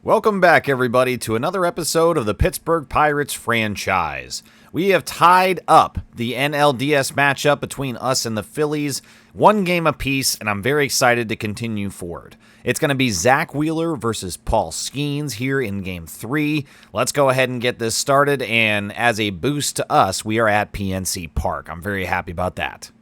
Welcome back, everybody, to another episode of the Pittsburgh Pirates franchise. We have tied up the NLDS matchup between us and the Phillies, one game apiece, and I'm very excited to continue forward. It's going to be Zach Wheeler versus Paul Skeens here in Game 3. Let's go ahead and get this started, and as a boost to us, we are at PNC Park. I'm very happy about that.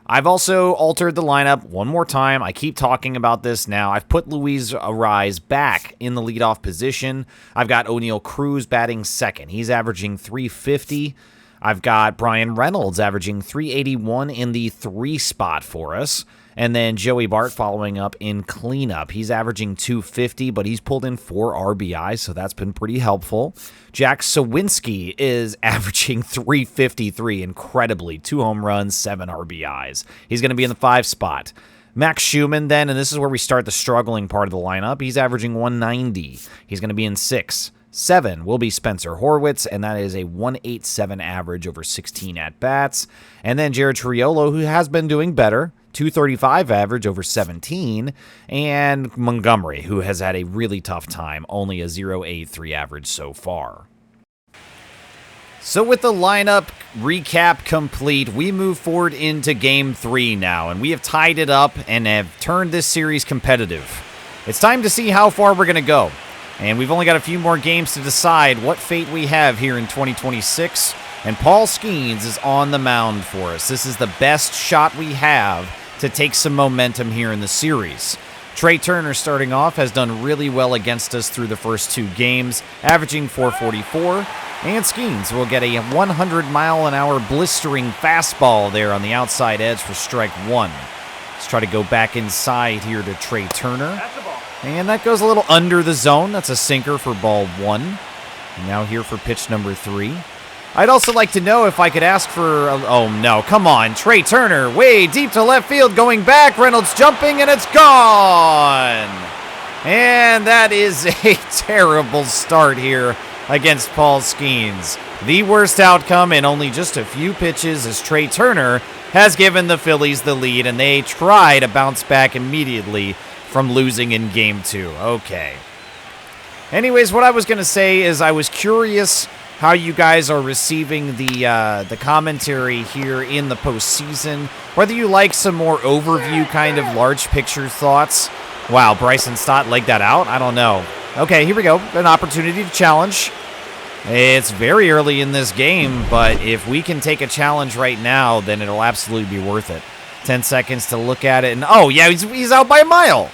I've also altered the lineup one more time. I keep talking about this now. I've put Luis Arraez back in the leadoff position. I've got O'Neill Cruz batting second. He's averaging .350. I've got Brian Reynolds averaging .381 in the 3 spot for us. And then Joey Bart following up in cleanup. He's averaging .250, but he's pulled in 4 RBIs, so that's been pretty helpful. Jack Sawinski is averaging .353, incredibly. 2 home runs, 7 RBIs. He's going to be in the 5 spot. Max Schumann then, and this is where we start the struggling part of the lineup, he's averaging .190. He's going to be in 6. 7 will be Spencer Horwitz, and that is a .187 average over 16 at-bats. And then Jared Triolo, who has been doing better, .235 average over 17, and Montgomery, who has had a really tough time, only a .083 average so far. So with the lineup recap complete, we move forward into Game 3 now, and we have tied it up and have turned this series competitive. It's time to see how far we're going to go, and we've only got a few more games to decide what fate we have here in 2026, and Paul Skeens is on the mound for us. This is the best shot we have to take some momentum here in the series. Trey Turner, starting off, has done really well against us through the first 2 games, averaging .444, and Skeens will get a 100-mile-an-hour blistering fastball there on the outside edge for strike 1. Let's try to go back inside here to Trey Turner, and that goes a little under the zone. That's a sinker for ball 1. And now here for pitch number 3. I'd also like to know if I could ask for... oh, no. Come on. Trey Turner way deep to left field going back. Reynolds jumping, and it's gone. And that is a terrible start here against Paul Skeens. The worst outcome in only just a few pitches as Trey Turner has given the Phillies the lead, and they try to bounce back immediately from losing in Game 2. Okay. Anyways, what I was going to say is I was curious how you guys are receiving the commentary here in the postseason. Whether you like some more overview kind of large picture thoughts. Wow, Bryson Stott legged that out? I don't know. Okay, here we go. An opportunity to challenge. It's very early in this game, but if we can take a challenge right now, then it'll absolutely be worth it. 10 seconds to look at it, and oh yeah, he's out by a mile.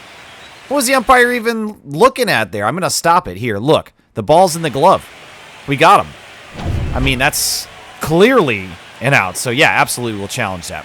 What was the umpire even looking at there? I'm going to stop it here. Look, the ball's in the glove. We got him. I mean, that's clearly an out. So, yeah, absolutely, we'll challenge that.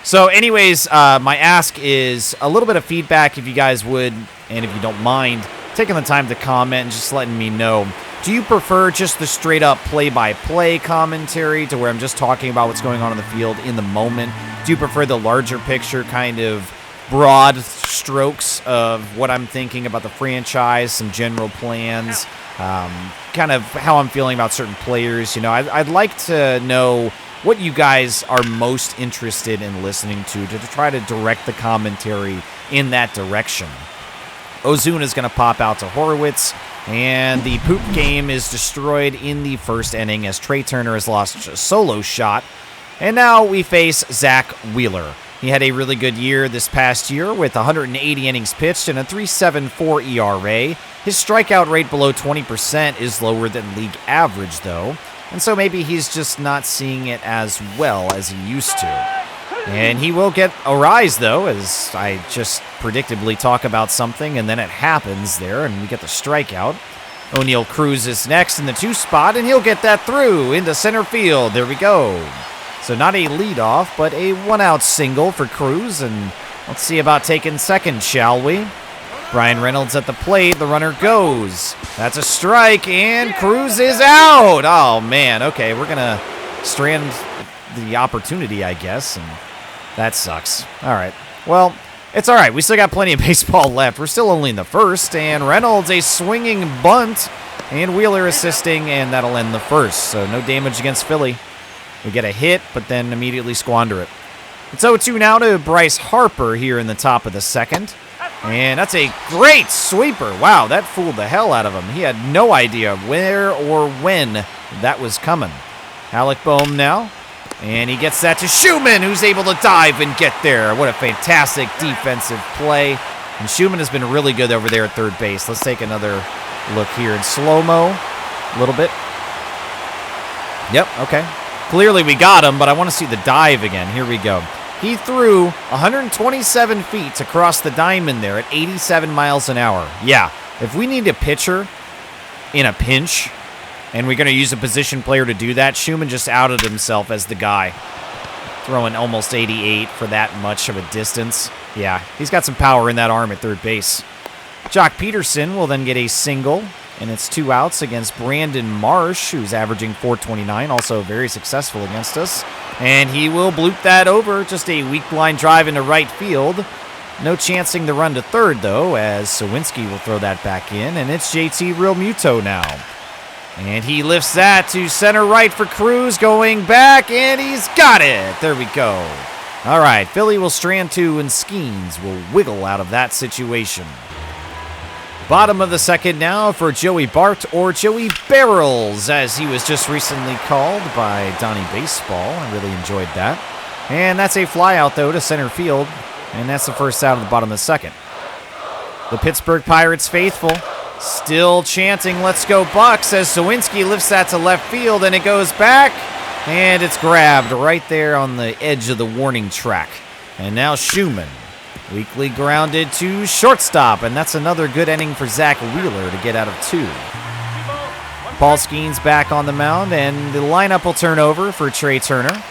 So, anyways, my ask is a little bit of feedback, if you guys would, and if you don't mind, taking the time to comment and just letting me know. Do you prefer just the straight-up play-by-play commentary to where I'm just talking about what's going on in the field in the moment? Do you prefer the larger picture kind of broad strokes of what I'm thinking about the franchise, some general plans, kind of how I'm feeling about certain players? You know, I'd like to know what you guys are most interested in listening to try to direct the commentary in that direction. Ozuna is going to pop out to Horwitz, and the poop game is destroyed in the first inning as Trey Turner has lost a solo shot. And now we face Zach Wheeler. He had a really good year this past year with 180 innings pitched and a .374 ERA. His strikeout rate below 20% is lower than league average, though, and so maybe he's just not seeing it as well as he used to. And he will get a rise, though, as I just predictably talk about something, and then it happens there, and we get the strikeout. O'Neill Cruz is next in the 2 spot, and he'll get that through into center field. There we go. So not a leadoff, but a 1-out single for Cruz, and let's see about taking second, shall we? Brian Reynolds at the plate, the runner goes. That's a strike, and Cruz is out! Oh, man, okay, we're going to strand the opportunity, I guess, and that sucks. All right, well, it's all right. We still got plenty of baseball left. We're still only in the first, and Reynolds a swinging bunt, and Wheeler assisting, and that'll end the first, so no damage against Philly. We get a hit, but then immediately squander it. It's 0-2 now to Bryce Harper here in the top of the second. And that's a great sweeper. Wow, that fooled the hell out of him. He had no idea where or when that was coming. Alec Boehm now. And he gets that to Schumann, who's able to dive and get there. What a fantastic defensive play. And Schumann has been really good over there at third base. Let's take another look here in slow-mo a little bit. Yep, okay. Clearly we got him, but I want to see the dive again. Here we go. He threw 127 feet across the diamond there at 87 miles an hour. Yeah, if we need a pitcher in a pinch, and we're going to use a position player to do that, Schumann just outed himself as the guy. Throwing almost 88 for that much of a distance. Yeah, he's got some power in that arm at third base. Jock Peterson will then get a single, and it's 2 outs against Brandon Marsh, who's averaging .429, also very successful against us. And he will bloop that over, just a weak line drive into right field. No chancing the run to third, though, as Sawinski will throw that back in, and it's JT Realmuto now. And he lifts that to center right for Cruz, going back, and he's got it. There we go. All right, Philly will strand 2, and Skeens will wiggle out of that situation. Bottom of the second now for Joey Bart, or Joey Barrels, as he was just recently called by Donnie Baseball. I really enjoyed that. And that's a fly out, though, to center field, and that's the first out of the bottom of the second. The Pittsburgh Pirates faithful still chanting, "Let's go Bucks," as Sawinski lifts that to left field, and it goes back, and it's grabbed right there on the edge of the warning track. And now Schumann. Weakly grounded to shortstop, and that's another good inning for Zach Wheeler to get out of 2. Paul Skeens back on the mound, and the lineup will turn over for Trey Turner.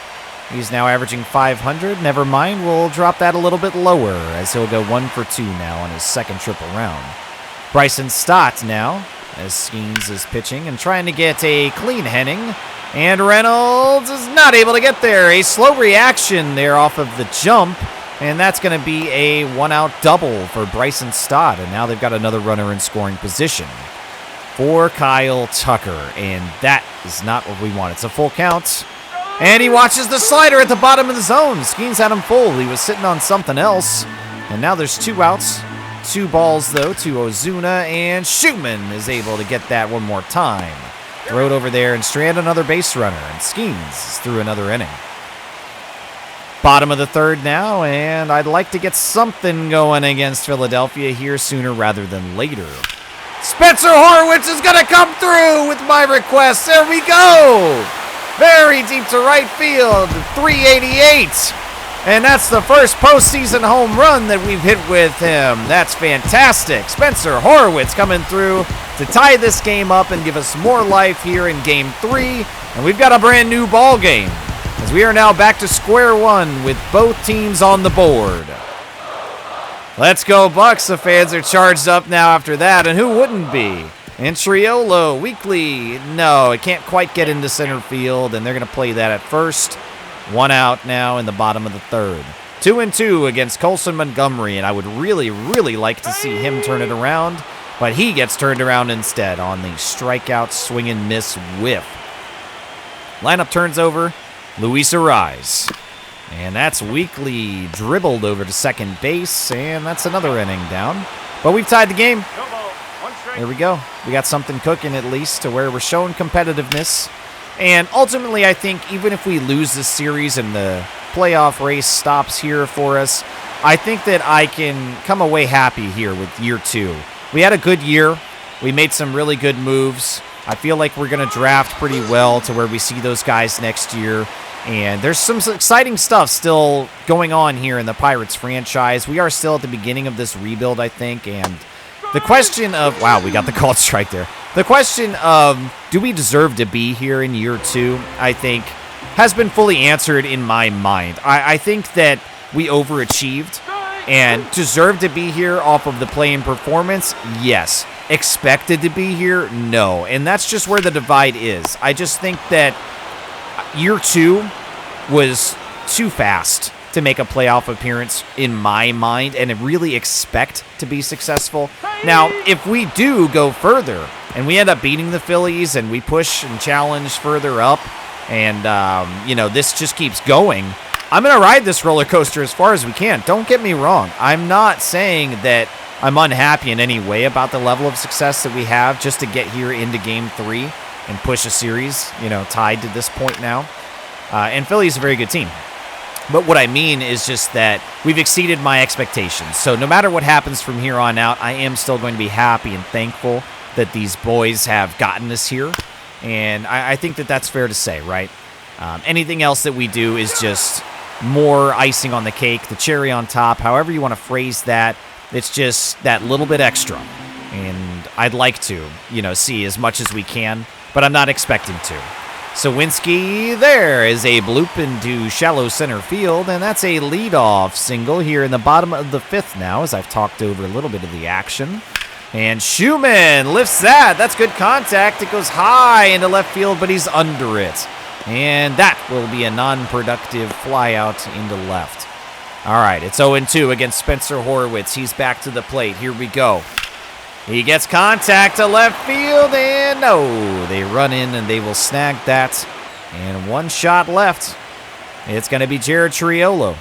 He's now averaging 500. Never mind, we'll drop that a little bit lower, as he'll go 1 for 2 now on his second triple round. Bryson Stott now, as Skeens is pitching and trying to get a clean inning, and Reynolds is not able to get there. A slow reaction there off of the jump. And that's going to be a 1-out double for Bryson Stott. And now they've got another runner in scoring position for Kyle Tucker. And that is not what we want. It's a full count. And he watches the slider at the bottom of the zone. Skeens had him full. He was sitting on something else. And now there's 2 outs. 2 balls, though, to Ozuna. And Schumann is able to get that one more time. Throw it over there and strand another base runner. And Skeens is through another inning. Bottom of the third now, and I'd like to get something going against Philadelphia here sooner rather than later. Spencer Horwitz is going to come through with my request. There we go. Very deep to right field, 388. And that's the first postseason home run that we've hit with him. That's fantastic. Spencer Horwitz coming through to tie this game up and give us more life here in Game 3. And we've got a brand new ball game, as we are now back to square one with both teams on the board. Let's go Bucks. The fans are charged up now after that, and who wouldn't be? And Triolo, Weekly, no, it can't quite get into center field, and they're going to play that at first. 1 out now in the bottom of the third. 2-2 against Colson Montgomery, and I would really, really like to see him turn it around, but he gets turned around instead on the strikeout swing and miss whiff. Lineup turns over. Luis Arise. And that's Weekly dribbled over to second base, and that's another inning down. But we've tied the game. There we go. We got something cooking at least to where we're showing competitiveness. And ultimately, I think even if we lose this series and the playoff race stops here for us, I think that I can come away happy here with year 2. We had a good year. We made some really good moves. I feel like we're going to draft pretty well to where we see those guys next year. And there's some exciting stuff still going on here in the Pirates franchise. We are still at the beginning of this rebuild, I think. And the question of, wow, we got the called strike there. The question of, do we deserve to be here in year 2, I think, has been fully answered in my mind. I think that we overachieved and deserve to be here off of the play-in performance, yes. Expected to be here, no. And that's just where the divide is. I just think that year 2 was too fast to make a playoff appearance in my mind and really expect to be successful. Now, if we do go further and we end up beating the Phillies and we push and challenge further up and, this just keeps going, I'm going to ride this roller coaster as far as we can. Don't get me wrong. I'm not saying that I'm unhappy in any way about the level of success that we have just to get here into Game 3 and push a series, tied to this point now. And Philly's a very good team. But what I mean is just that we've exceeded my expectations. So no matter what happens from here on out, I am still going to be happy and thankful that these boys have gotten us here. And I think that that's fair to say, right? Anything else that we do is just more icing on the cake, the cherry on top, however you want to phrase that. It's just that little bit extra. And I'd like to, see as much as we can, but I'm not expecting to. Sawinski there is a bloop into shallow center field, and that's a leadoff single here in the bottom of the 5th now, as I've talked over a little bit of the action. And Schumann lifts that. That's good contact. It goes high into left field, but he's under it. And that will be a non-productive flyout into left. All right, it's 0-2 against Spencer Horwitz. He's back to the plate. Here we go. He gets contact to left field, and no, they run in and they will snag that. And one shot left. It's going to be Jared Triolo.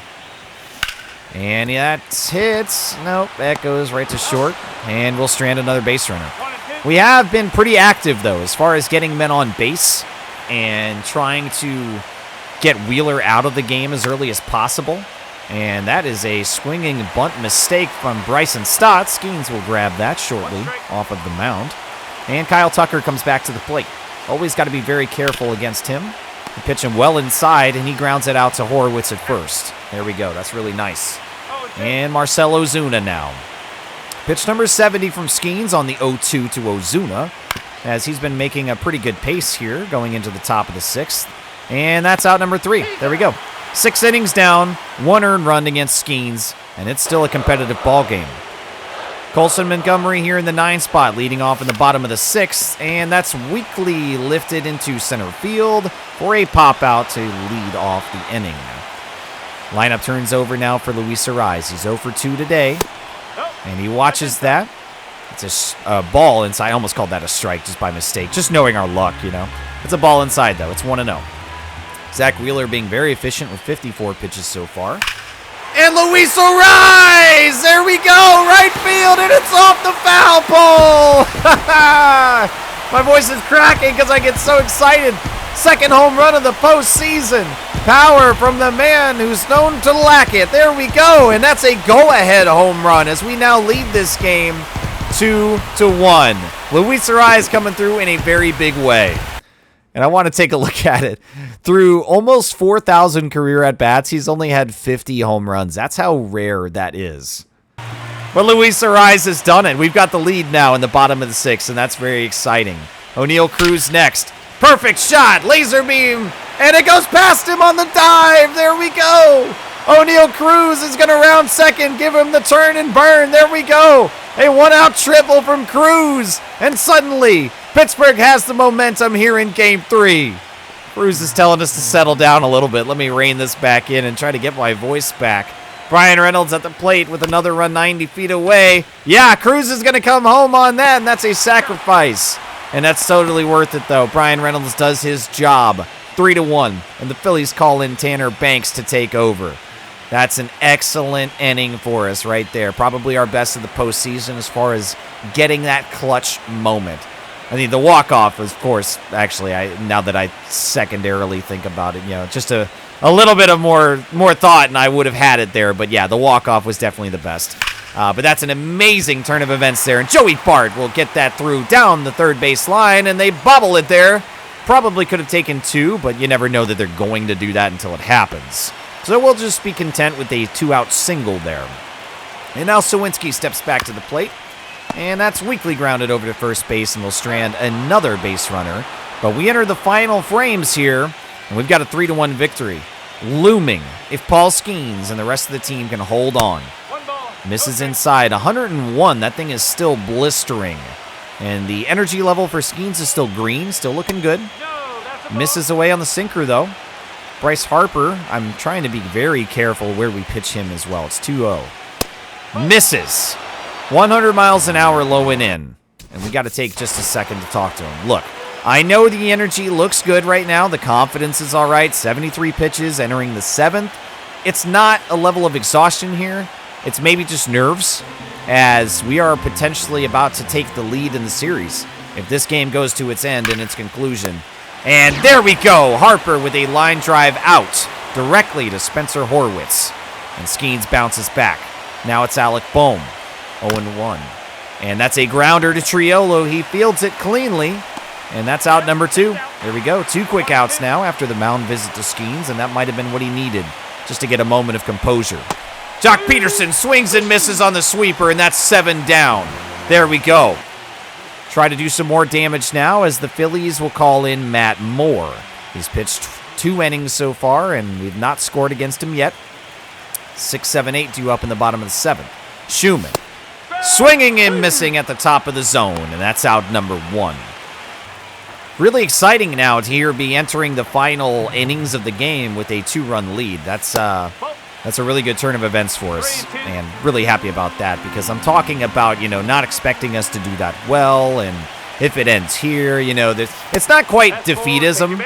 And that hits. Nope, that goes right to short, and we'll strand another base runner. We have been pretty active, though, as far as getting men on base and trying to get Wheeler out of the game as early as possible. And that is a swinging bunt mistake from Bryson Stott. Skeens will grab that shortly off of the mound. And Kyle Tucker comes back to the plate. Always got to be very careful against him. You pitch him well inside, and he grounds it out to Horwitz at first. There we go. That's really nice. And Marcell Ozuna now. Pitch number 70 from Skeens on the 0-2 to Ozuna, as he's been making a pretty good pace here going into the top of the 6th. And that's out number 3. There we go. 6 innings down, 1 earned run against Skeens, and it's still a competitive ball game. Colson Montgomery here in the 9 spot, leading off in the bottom of the 6th, and that's weakly lifted into center field for a pop-out to lead off the inning. Lineup turns over now for Luis Arraez. He's 0 for 2 today, and he watches that. It's a ball inside. I almost called that a strike just by mistake, just knowing our luck, It's a ball inside, though. It's 1-0. Zach Wheeler being very efficient with 54 pitches so far. And Luis Arraez! There we go! Right field, and it's off the foul pole! My voice is cracking because I get so excited. Second home run of the postseason. Power from the man who's known to lack it. There we go, and that's a go-ahead home run as we now lead this game 2-1. Luis Arraez coming through in a very big way. And I want to take a look at it. Through almost 4,000 career at-bats, he's only had 50 home runs. That's how rare that is. But Luis Arraez has done it. We've got the lead now in the bottom of the 6th, and that's very exciting. O'Neal Cruz next. Perfect shot. Laser beam. And it goes past him on the dive. There we go. O'Neal Cruz is going to round second. Give him the turn and burn. There we go. A one-out triple from Cruz. And suddenly, Pittsburgh has the momentum here in Game 3. Cruz is telling us to settle down a little bit. Let me rein this back in and try to get my voice back. Brian Reynolds at the plate with another run 90 feet away. Yeah, Cruz is going to come home on that, and that's a sacrifice. And that's totally worth it, though. Brian Reynolds does his job. 3-1, and the Phillies call in Tanner Banks to take over. That's an excellent inning for us right there. Probably our best of the postseason as far as getting that clutch moment. I mean, the walk-off, of course, actually, now that I secondarily think about it, just a little bit of more thought, and I would have had it there. But, yeah, the walk-off was definitely the best. But that's an amazing turn of events there. And Joey Bart will get that through down the third base line, and they bobble it there. Probably could have taken 2, but you never know that they're going to do that until it happens. So we'll just be content with a 2-out single there. And now Sawinski steps back to the plate. And that's weakly grounded over to first base, and we'll strand another base runner. But we enter the final frames here, and we've got a 3-1 victory looming if Paul Skeens and the rest of the team can hold on. Misses inside, 101. That thing is still blistering. And the energy level for Skeens is still green, still looking good. Misses away on the sinker, though. Bryce Harper, I'm trying to be very careful where we pitch him as well. It's 2-0. Misses. 100 miles an hour low and in. And we got to take just a second to talk to him. Look, I know the energy looks good right now. The confidence is all right. 73 pitches entering the 7th. it's not a level of exhaustion here. It's maybe just nerves, as we are potentially about to take the lead in the series if this game goes to its end and its conclusion. And there we go. Harper with a line drive out directly to Spencer Horwitz. And Skeens bounces back. Now it's Alec Bohm, 0-1. And that's a grounder to Triolo. He fields it cleanly. And that's out number 2. There we go. 2 quick outs now after the mound visit to Skeens, and that might have been what he needed just to get a moment of composure. Jock Peterson swings and misses on the sweeper, and that's 7 down. There we go. Try to do some more damage now as the Phillies will call in Matt Moore. He's pitched 2 innings so far, and we've not scored against him yet. 6, 7, 8 due up in the bottom of the 7th. Schumann swinging and missing at the top of the zone, and that's out number 1. Really exciting now to here be entering the final innings of the game with a 2-run lead. That's a really good turn of events for us, and really happy about that, because I'm talking about, not expecting us to do that well, and if it ends here, it's not quite defeatism,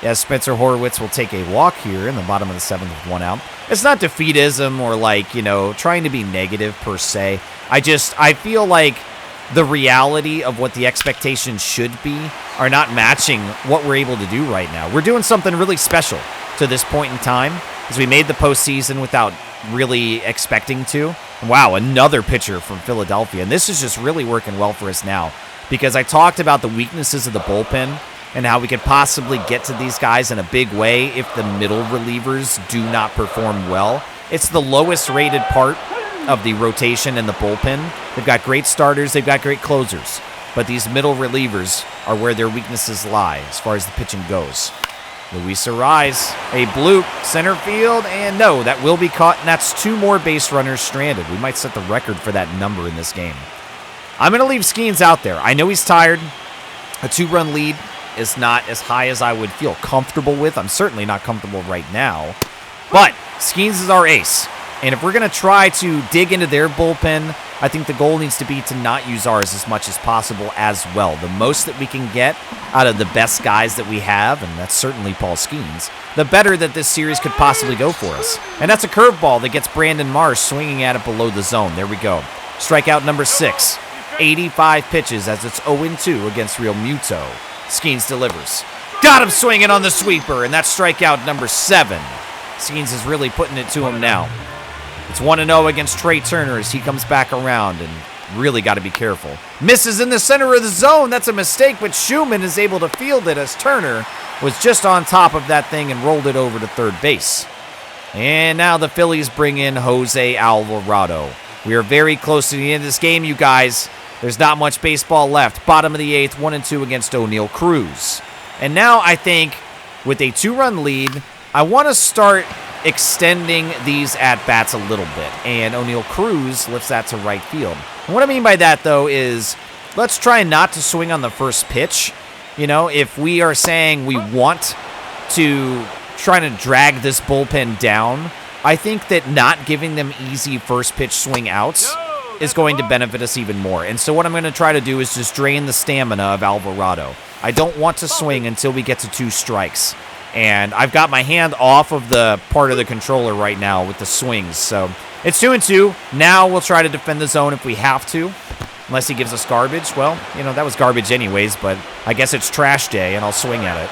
as Spencer Horwitz will take a walk here in the bottom of the 7th with 1 out. It's not defeatism or trying to be negative per se. I feel like the reality of what the expectations should be are not matching what we're able to do right now. We're doing something really special to this point in time, as we made the postseason without really expecting to. Wow, another pitcher from Philadelphia. And this is just really working well for us now, because I talked about the weaknesses of the bullpen and how we could possibly get to these guys in a big way if the middle relievers do not perform well. It's the lowest rated part of the rotation and the bullpen. They've got great starters, they've got great closers, but these middle relievers are where their weaknesses lie as far as the pitching goes. Luis Arise, a bloop, center field, and no, that will be caught, and that's 2 more base runners stranded. We might set the record for that number in this game. I'm going to leave Skeens out there. I know he's tired. A 2-run lead is not as high as I would feel comfortable with. I'm certainly not comfortable right now, but Skeens is our ace. And if we're going to try to dig into their bullpen, I think the goal needs to be to not use ours as much as possible as well. The most that we can get out of the best guys that we have, and that's certainly Paul Skeens, the better that this series could possibly go for us. And that's a curveball that gets Brandon Marsh swinging at it below the zone. There we go. Strikeout number 6. 85 pitches as it's 0-2 against Real Muto. Skeens delivers. Got him swinging on the sweeper, and that's strikeout number 7. Skeens is really putting it to him now. It's 1-0 against Trey Turner as he comes back around, and really got to be careful. Misses in the center of the zone. That's a mistake, but Schumann is able to field it as Turner was just on top of that thing and rolled it over to third base. And now the Phillies bring in Jose Alvarado. We are very close to the end of this game, you guys. There's not much baseball left. Bottom of the 8th, 1-2 against O'Neal Cruz. And now I think with a 2-run lead, I want to start extending these at-bats a little bit, and O'Neal Cruz lifts that to right field. And what I mean by that, though, is let's try not to swing on the first pitch. If we are saying we want to try to drag this bullpen down, I think that not giving them easy first pitch swing outs is going to benefit us even more. And so what I'm going to try to do is just drain the stamina of Alvarado. I don't want to swing until we get to 2 strikes. And I've got my hand off of the part of the controller right now with the swings. So it's 2-2. Now we'll try to defend the zone if we have to. Unless he gives us garbage. Well, that was garbage anyways, but I guess it's trash day and I'll swing at it.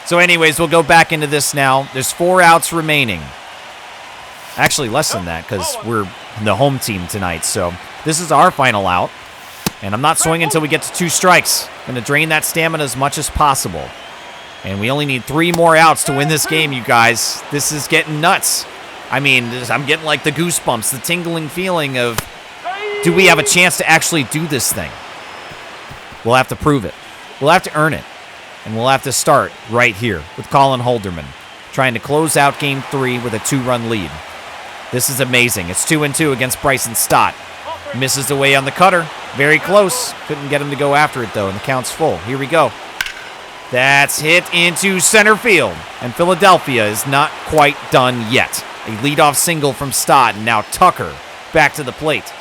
So anyways, we'll go back into this now. There's 4 outs remaining. Actually, less than that, because we're the home team tonight. So this is our final out. And I'm not swinging until we get to 2 strikes. I'm going to drain that stamina as much as possible. And we only need 3 more outs to win this game, you guys. This is getting nuts. I mean, I'm getting like the goosebumps, the tingling feeling of, do we have a chance to actually do this thing? We'll have to prove it. We'll have to earn it. And we'll have to start right here with Colin Holderman, trying to close out Game 3 with a 2-run lead. This is amazing. It's 2-2 against Bryson Stott. Misses away on the cutter. Very close. Couldn't get him to go after it, though, and the count's full. Here we go. That's hit into center field, and Philadelphia is not quite done yet. A leadoff single from Stott, and now Tucker back to the plate.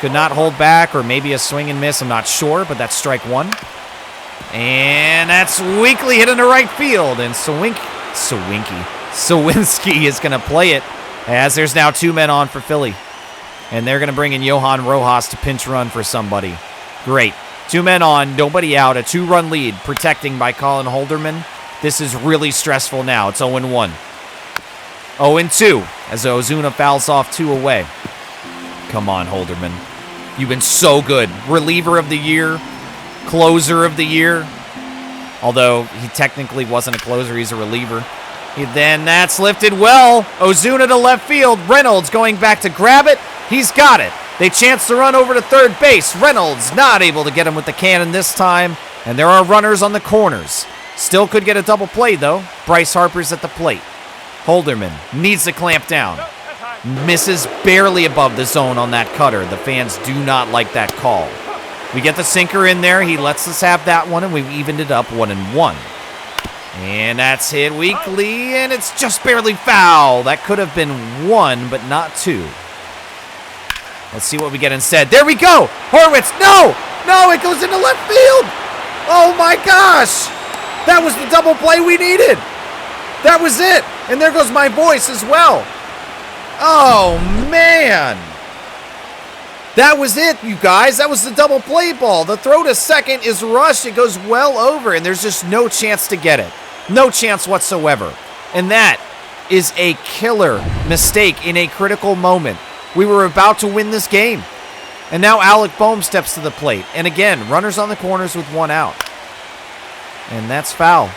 Could not hold back, or maybe a swing and miss, I'm not sure, but that's strike 1. And that's weakly hit into right field, and Sawinki Sawinski is going to play it as there's now 2 men on for Philly. And they're going to bring in Johan Rojas to pinch run for somebody. Great. 2 men on, nobody out, a 2-run lead, protecting by Colin Holderman. This is really stressful now. It's 0-1. 0-2 as Ozuna fouls off 2 away. Come on, Holderman. You've been so good. Reliever of the year, closer of the year. Although he technically wasn't a closer, he's a reliever. Then that's lifted well. Ozuna to left field. Reynolds going back to grab it. He's got it. They chance to run over to third base. Reynolds not able to get him with the cannon this time. And there are runners on the corners. Still could get a double play, though. Bryce Harper's at the plate. Holderman needs to clamp down. Misses barely above the zone on that cutter. The fans do not like that call. We get the sinker in there. He lets us have that one, and we've evened it up 1-1. And that's hit weakly, and it's just barely foul. That could have been 1, but not 2. Let's see what we get instead. There we go! Horwitz, no! No, it goes into left field! Oh my gosh! That was the double play we needed! That was it! And there goes my voice as well. Oh, man! That was it, you guys. That was the double play ball. The throw to second is rushed. It goes well over, and there's just no chance to get it. No chance whatsoever. And that is a killer mistake in a critical moment. We were about to win this game. And now Alec Boehm steps to the plate. And again, runners on the corners with 1 out. And that's foul.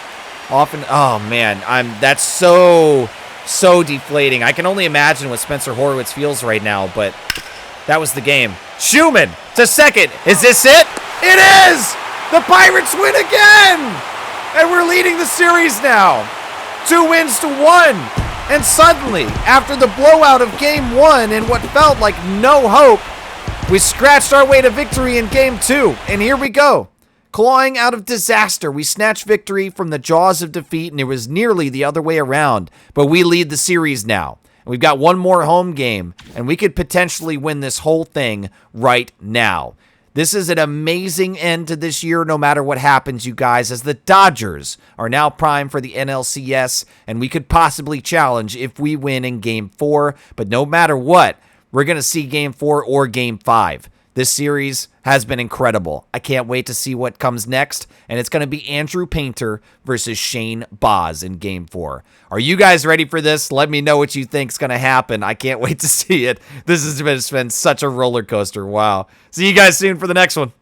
Often, oh man, that's so deflating. I can only imagine what Spencer Horwitz feels right now, but that was the game. Schumann to second. Is this it? It is! The Pirates win again! And we're leading the series now. 2 wins to 1. And suddenly, after the blowout of Game 1 and what felt like no hope, we scratched our way to victory in Game 2. And here we go. Clawing out of disaster, we snatched victory from the jaws of defeat, and it was nearly the other way around. But we lead the series now. And we've got 1 more home game, and we could potentially win this whole thing right now. This is an amazing end to this year, no matter what happens, you guys, as the Dodgers are now primed for the NLCS, and we could possibly challenge if we win in Game 4. But no matter what, we're going to see Game 4 or Game 5. This series has been incredible. I can't wait to see what comes next, and it's going to be Andrew Painter versus Shane Baz in Game 4. Are you guys ready for this? Let me know what you think is going to happen. I can't wait to see it. This has been such a roller coaster. Wow. See you guys soon for the next one.